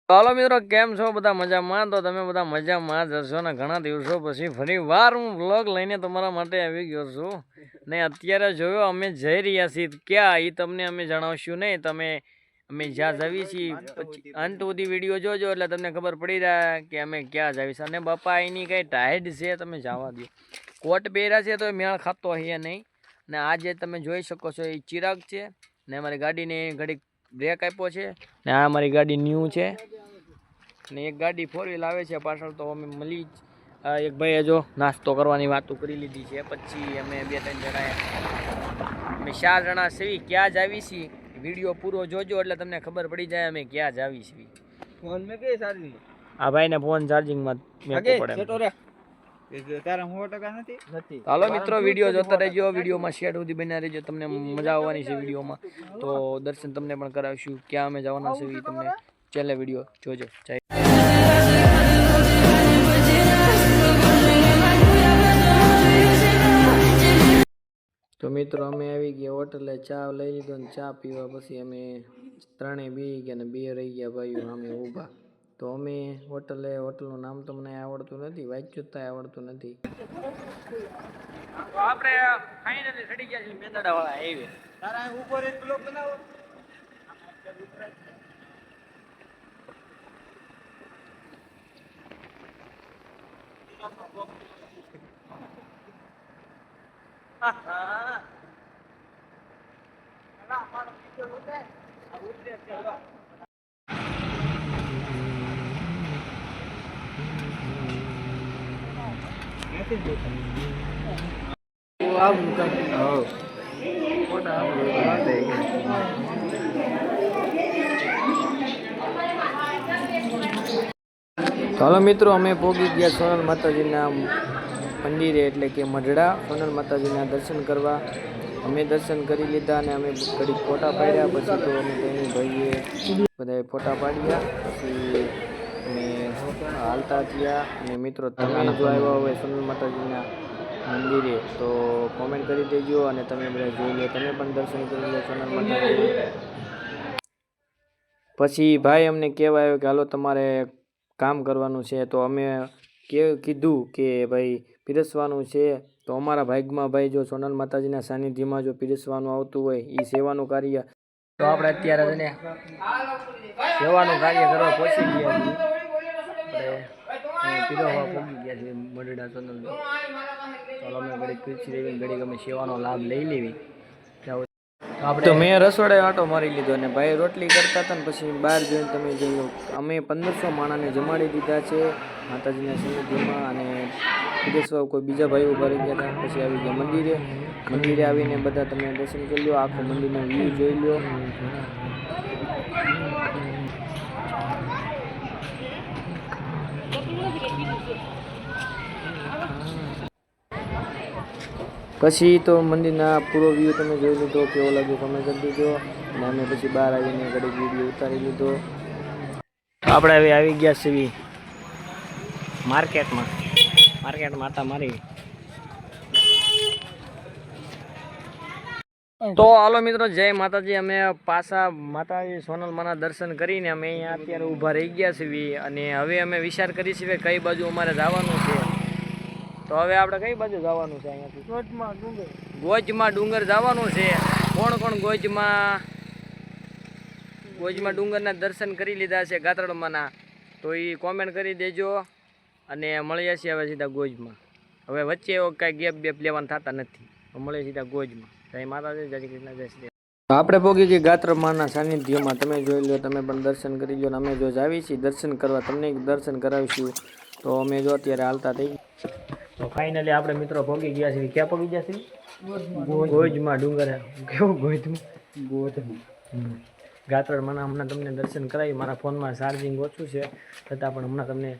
હાલો મિત્રો, કેમ છો બધા? મજામાં? તો તમે બધા મજામાં જ હશો ને? ઘણા દિવસો પછી ફરી વાર હું વ્લોગ લઈને તમારા માટે આવી ગયો છું ને અત્યારે જોયો અમે જઈ રહ્યા છીએ ક્યાં એ તમને અમે જણાવશું નહીં. અમે જ્યાં જઈએ છીએ પછી અંત સુધી વિડીયો જોજો એટલે તમને ખબર પડી જાય કે અમે ક્યાં જઈશ. અને બાપા એની કઈ ટાઈડ છે, તમે જવા દો. કોટ પહેર્યા છે તો મેળ ખાતો અહીંયા નહીં. ને આ જે તમે જોઈ શકો છો એ ચિરાગ છે ને અમારી ગાડીને ઘડીક બ્રેક આપ્યો છે ને આ અમારી ગાડી ન્યૂ છે ને એક ગાડી 4 વ્હીલ આવે છે પાછળ. તો અમે મળી એક ભાઈએ જો નાસ્તો કરવાની વાતો કરી લીધી છે. પછી અમે 2-3 જણા અમે 4 જણા છીએ. ક્યાં જ આવી છીએ વિડીયો પૂરો જોજો એટલે તમને ખબર પડી જાય અમે ક્યાં જ આવી છીએ. ફોન મે કે ચાર્જિંગ આ ભાઈને ફોન ચાર્જિંગમાં મેકવો પડે. હાલો મિત્રો, વિડીયો જોતા રહેજો. વિડીયોમાં શેડ સુધી બન્યા રહેજો, તમને મજા આવવાની છે વિડીયોમાં. તો દર્શન તમને પણ કરાવીશું ક્યાં અમે જવાના છે એ તમને છેલ્લે વિડીયો જોજો. તો મિત્રો અમે આવી ગયા હોટલે, ચા લઈ લીધો ને ચા પીવા પછી અમે 3 બેસી ગયા ને 2 રહી ગયા ભાઈઓ અમે ઊભા. તો અમે હોટલનું નામ તો મને આવડતું નથી, વાંચ્યું તો આવડતું નથી. આપણે ફાઇનલી ચડી ગયા છીએ મેંદડાવાળા હાઈવે. તારા ઉપર એક બ્લોક બનાવો. ચાલો મિત્રો, અમે પહોંચી ગયા સોનલ માતાજીના મંદિરે એટલે કે મઢડા. સોનલ માતાજીના દર્શન કરવા અમે દર્શન કરી લીધા અને અમે ઘડીક ફોટા પાડ્યા. પછી તો અમે તેની ભાઈએ બધાએ ફોટા પાડ્યા. પછી અમે હાલતા થયા. અને મિત્રો, તમે જો આવ્યા હોય સોનલ માતાજીના મંદિરે તો કોમેન્ટ કરી દેજો અને તમે બધા જોઈ લો, તમે પણ દર્શન કરી લો સોનલ માતાજીના. પછી ભાઈ અમને કહેવા આવ્યો કે હાલો તમારે કામ કરવાનું છે. તો અમે કીધું કે ભાઈ પીરસવાનું છે. તો અમારા ભાગમાં ભાઈ જો સોનલ માતાજીના સાનિધ્યમાં જો પીરસવાનું આવતું હોય એ સેવાનું કાર્ય. તો આપણે અત્યારે છે ને સેવાનું કાર્ય કરવા પહોંચી ગયા છીએ. પીરસવા પહોંચી ગયા છીએ મઢડા સોનલ. ચાલો અમે ઘડીક પીરસી લેવી, ઘડીક અમે સેવાનો લાભ લઈ લેવી. તો મેં રસોડે આટો મારી લીધો અને ભાઈ રોટલી કરતા હતા ને પછી બહાર જોઈને તમે જોયું અમે 1500 માણસને જમાડી દીધા છે માતાજીના સાનિધ્યમાં. અને પીરસવા કોઈ બીજા ભાઈ ઉભા રહી ગયા હતા. પછી આવી ગયા મંદિરે આવીને બધા તમે દર્શન કરી લો, આખો મંદિરનો વ્યૂ જોઈ લો. પછી તો મંદિરના પૂરો વ્યૂ તમે જોઈ લીધો, કેવો લાગ્યો કમેન્ટ કરી દીધો. અને અમે પછી બહાર આવીને ઘડીક વિડીયો ઉતારી લીધો. આપણે હવે આવી ગયા છીએ માર્કેટમાં આટા મારી. તો હાલો મિત્રો, જય માતાજી. અમે પાછા માતાજી સોનલમાના દર્શન કરીને અમે અહીંયા અત્યારે ઊભા રહી ગયા છીએ. અને હવે અમે વિચાર કરી છીએ કઈ બાજુ અમારે જવાનું છે. તો હવે આપણે કઈ બાજુ જવાનું છે? અહીંયાથી ગોજમાં ડુંગર જવાનું છે. કોણ ગોજમાં ડુંગરના દર્શન કરી લીધા છે ગાત્રડમાંના? તો એ કોમેન્ટ કરી દેજો. અને મળીએ છીએ હવે સીધા ગોજમાં. હવે વચ્ચે એવો કાંઈ ગેપ લેવાના થતા નથી. મળીએ સીધા ગોજમાં. જય માતાજી, જય કૃષ્ણ, જય શ્રી. આપણે પહોંચી ગયા ગાત્રમાંના સાનિધ્યમાં. તમે જોઈ લો, તમે પણ દર્શન કરી લો. અમે જો આવી છીએ દર્શન કરવા, તમને દર્શન કરાવીશું. તો અમે જો અત્યારે હાલતા થઈ. તો ફાઇનલી આપણે મિત્રો પહોંચી ગયા છીએ. ક્યાં પહોંચી ગયા છીએ? ગોજમાં ડુંગર. કેવું ગોજમાં? ગાત્રડમાં હમણાં તમને દર્શન કરાવી. મારા ફોનમાં ચાર્જિંગ ઓછું છે છતાં પણ હમણાં તમને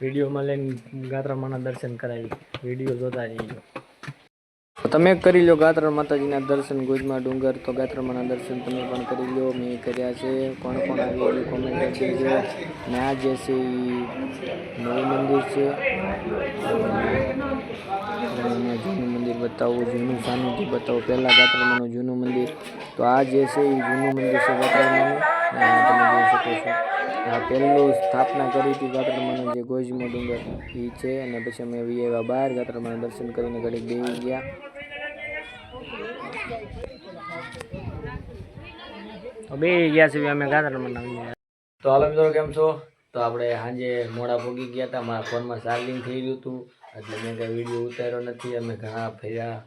વિડીયોમાં લઈને ગાત્રડમાંના દર્શન કરાવી. વિડીયો જોતા રહીજો. તમે કરી લો ગાત્રડ માતાજીના દર્શન ગોજમાં ડુંગર. તો ગાત્રડમાંના દર્શન તમે પણ કરી લો. મેં કર્યા છે. કોણ આવી કોમેન્ટ કરજો. અને આ જે છે એ નવું મંદિર છે. જૂનું મંદિર બતાવું, જૂનું સાનિધ્ય બતાવું. પહેલાં ગાત્રડમાંનું જૂનું મંદિર. તો આ જે છે એ જૂનું મંદિર છે ગાત્રડમાંનું. તમે જોઈ શકો છો. આ પહેલું સ્થાપના કરી હતી ગાત્રમાનો જે ગોજમો ડુંગર એ છે. અને પછી અમે આવ્યા બહાર ગાત્રમાના દર્શન કરીને ઘડીક બેસી ગયા. બે ગયા છીએ અમે ગાત્રમાના. તો હાલો મિત્રો, કેમ છો? તો આપણે સાંજે મોડા પહોંચી ગયા હતા. મારા ફોનમાં ચાર્જિંગ થઈ ગયું હતું એટલે મેં કંઈ વિડીયો ઉતાર્યો નથી. અમે ઘણા ફર્યા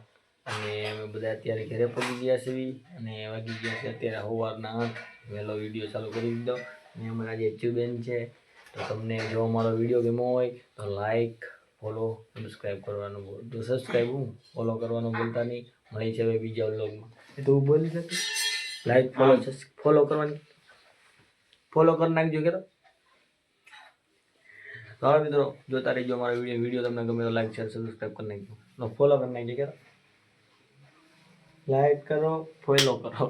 અને અમે બધા અત્યારે ઘરે પહોંચી ગયા છીએ અને વાગી ગયા છે અત્યારે સવારના 8. વહેલો વિડીયો ચાલુ કરી દીધો. અને અમારા જે બેન છે, તો તમને જો અમારો વિડીયો ગમ્યો હોય તો લાઈક, ફોલો, સબસ્ક્રાઈબ કરવાનું તો સબસ્ક્રાઈબ ફોલો કરવાનું ભૂલતા નહીં. મળી છે હવે બીજા વ્લોગમાં. એ તો હું બોલી શકું. લાઈક, ફોલો કરવાની ફોલો કરી નાખજો કે. તો હવે મિત્રો જોતા રહીજો અમારો વિડીયો તમને ગમે તો લાઈક, શેર, સબસ્ક્રાઈબ કરી નાખજો. ફોલો કરી નાખજો કે. લાઈક કરો, ફોલો કરો.